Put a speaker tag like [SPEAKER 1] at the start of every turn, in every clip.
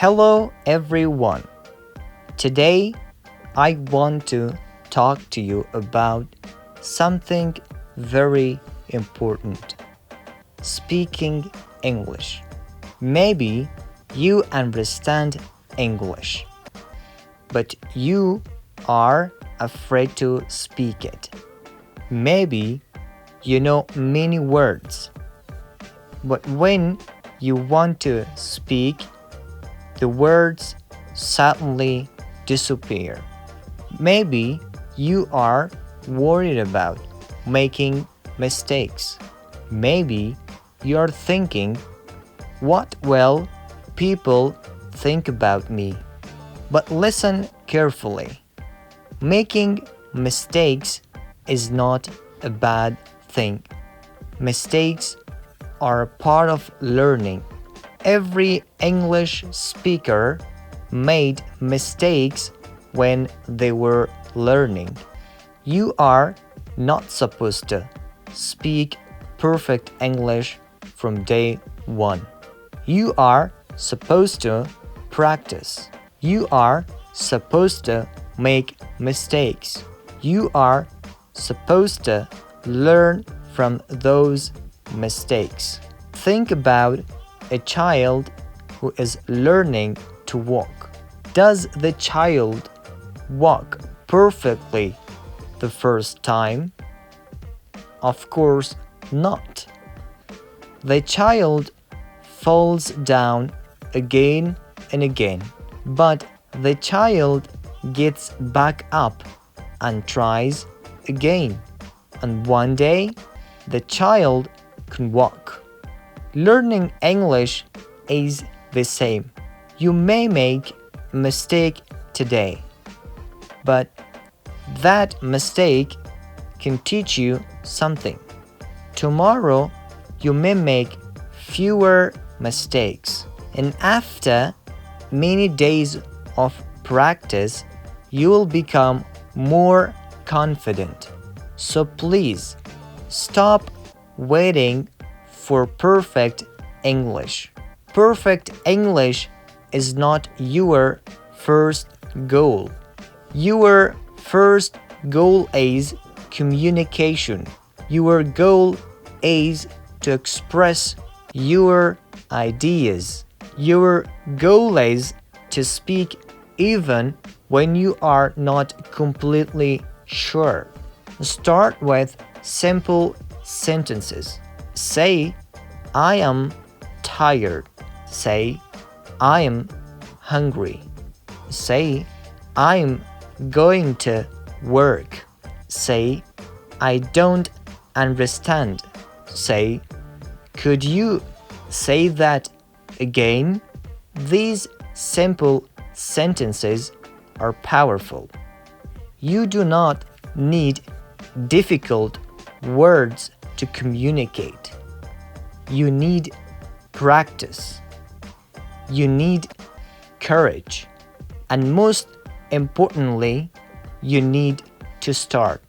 [SPEAKER 1] Hello everyone. Today I want to talk to you about something very important. Speaking English. Maybe you understand English, but you are afraid to speak it. Maybe you know many words, but when you want to speak, the words suddenly disappear. Maybe you are worried about making mistakes. Maybe you're thinking, what will people think about me? But listen carefully. Making mistakes is not a bad thing. Mistakes are a part of learning. Every English speaker made mistakes when they were learning. You are not supposed to speak perfect English from day one. You are supposed to practice. You are supposed to make mistakes. You are supposed to learn from those mistakes. Think about a child who is learning to walk. Does the child walk perfectly the first time? Of course not. The child falls down again and again, but the child gets back up and tries again, and one day the child can walk. Learning English is the same. You may make a mistake today, but that mistake can teach you something. Tomorrow, you may make fewer mistakes, and after many days of practice, you will become more confident. So please, stop waiting for perfect English. Perfect English is not your first goal. Your first goal is communication. Your goal is to express your ideas. Your goal is to speak even when you are not completely sure. Start with simple sentences. Say, I am tired. Say, I am hungry. Say, I am going to work. Say, I don't understand. Say, could you say that again? These simple sentences are powerful. You do not need difficult words to communicate. You need practice. You need courage. And most importantly, you need to start.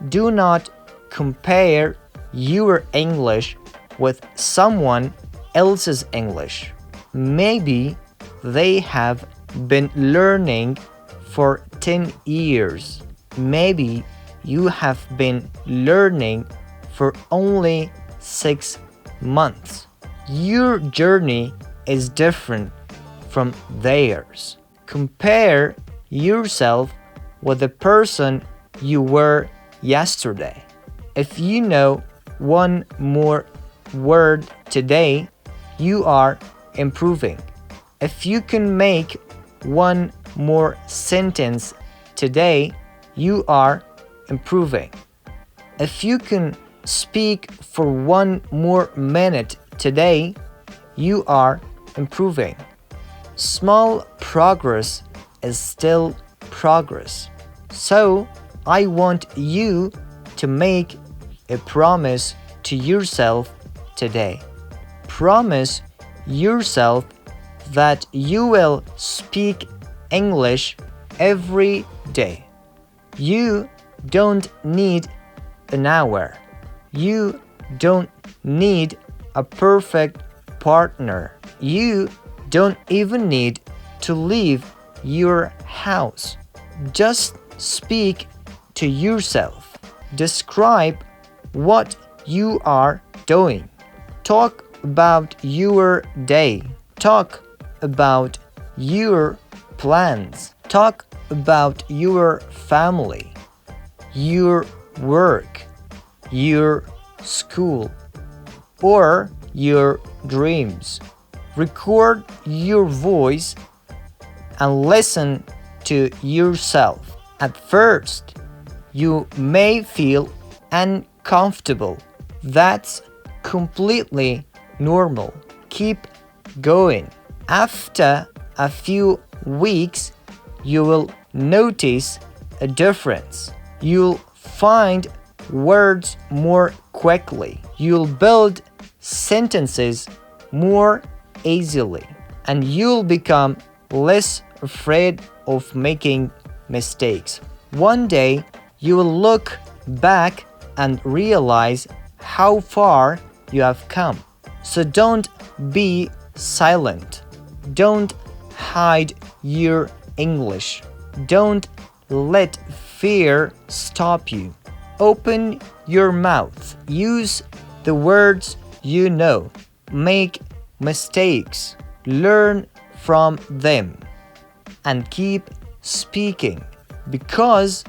[SPEAKER 1] Do not compare your English with someone else's English. Maybe they have been learning for 10 years. Maybe you have been learning for only 6 months. Your journey is different from theirs. Compare yourself with the person you were yesterday. If you know one more word today, you are improving. If you can make one more sentence today, you are improving. If you can speak for one more minute today, you are improving. Small progress is still progress. So, I want you to make a promise to yourself today. Promise yourself that you will speak English every day. You don't need an hour. You don't need a perfect partner. You don't even need to leave your house. Just speak to yourself. Describe what you are doing. Talk about your day. Talk about your plans. Talk about your family, your work, your school, or your dreams. Record your voice and listen to yourself. At first, you may feel uncomfortable. That's completely normal. Keep going. After a few weeks, you will notice a difference. You'll find words more quickly. You'll build sentences more easily. And you'll become less afraid of making mistakes. One day, you will look back and realize how far you have come. So don't be silent. Don't hide your English. Don't let fear stop you. Open your mouth. Use the words you know. Make mistakes. Learn from them. And keep speaking. Because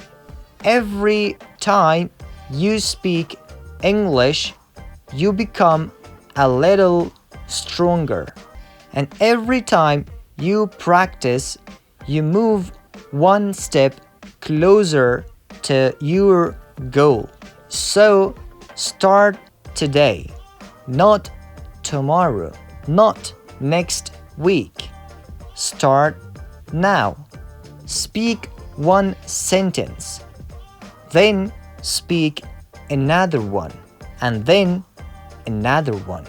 [SPEAKER 1] every time you speak English, you become a little stronger. And every time you practice, you move one step closer to your goal. So start today, not tomorrow, not next week. Start now. Speak one sentence, then speak another one, and then another one.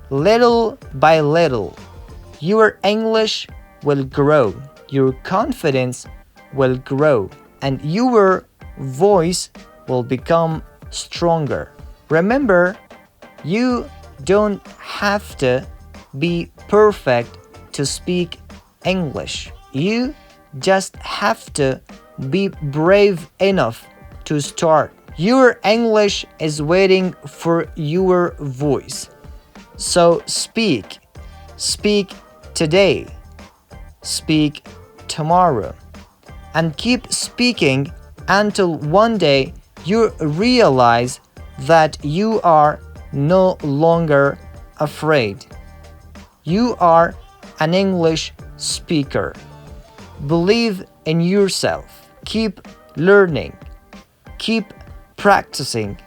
[SPEAKER 1] Little by little, your English will grow, your confidence will grow, and your voice will become stronger. Remember, you don't have to be perfect to speak English. You just have to be brave enough to start. Your English is waiting for your voice. So speak. Speak today. Speak tomorrow. And keep speaking until one day you realize that you are no longer afraid. You are an English speaker. Believe in yourself. Keep learning. Keep practicing.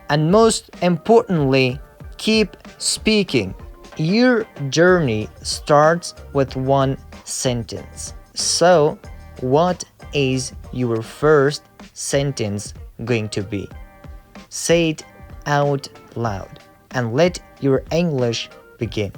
[SPEAKER 1] And most importantly, keep speaking. Your journey starts with one sentence. So, what is your first sentence going to be? Say it out loud and let your English begin.